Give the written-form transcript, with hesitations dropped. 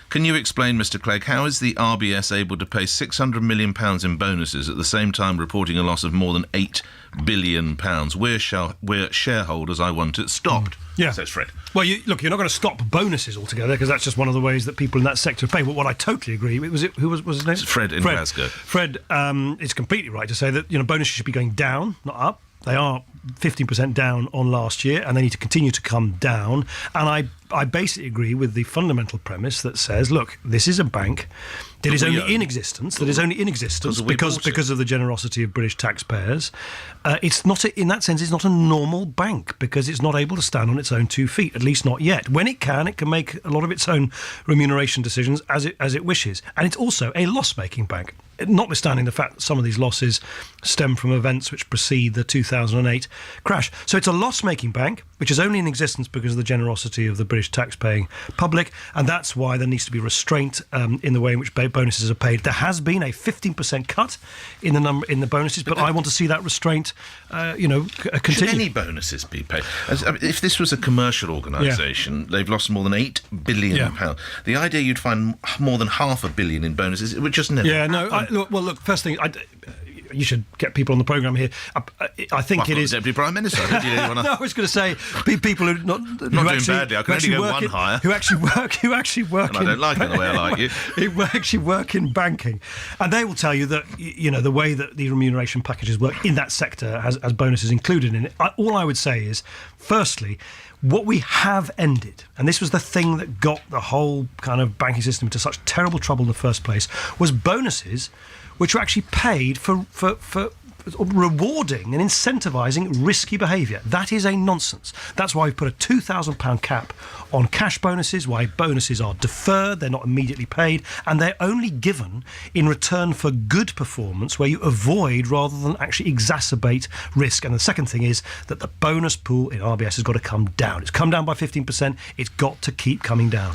Can you explain, Mr. Clegg, how is the RBS able to pay £600 million in bonuses at the same time reporting a loss of more than £8 billion? We're shareholders. I want it stopped, says Fred. Well, you're not going to stop bonuses altogether because that's just one of the ways that people in that sector pay. But what I totally agree with, who was his name? It's Fred in Glasgow. Fred, it's completely right to say that bonuses should be going down, not up. They are 15% down on last year, and they need to continue to come down. And I basically agree with the fundamental premise that says, look, this is a bank that is only in existence. Because of the generosity of British taxpayers. It's not in that sense. It's not a normal bank because it's not able to stand on its own 2 feet. At least not yet. When it can make a lot of its own remuneration decisions as it wishes. And it's also a loss-making bank. Notwithstanding the fact that some of these losses stem from events which precede the 2008 crash. So it's a loss-making bank, which is only in existence because of the generosity of the British tax-paying public, and that's why there needs to be restraint in the way in which bonuses are paid. There has been a 15% cut in the bonuses, but I want to see that restraint, continue. Should any bonuses be paid? If this was a commercial organisation, they've lost more than £8 billion. The idea you'd find more than £500 million in bonuses, it would just never happen. Look, first thing, you should get people on the programme here. I think it is Deputy Prime Minister. No, I was going to say people who not doing badly. I can only go one higher. Who actually work. And I don't like it the way I like you. Who actually work in banking, and they will tell you that the way that the remuneration packages work in that sector has bonuses included in it. All I would say is, firstly, what we have ended, and this was the thing that got the whole kind of banking system into such terrible trouble in the first place, was bonuses which were actually paid for rewarding and incentivising risky behaviour. That is a nonsense. That's why we've put a £2,000 cap on cash bonuses, why bonuses are deferred, they're not immediately paid, and they're only given in return for good performance where you avoid rather than actually exacerbate risk. And the second thing is that the bonus pool in RBS has got to come down. It's come down by 15%. It's got to keep coming down.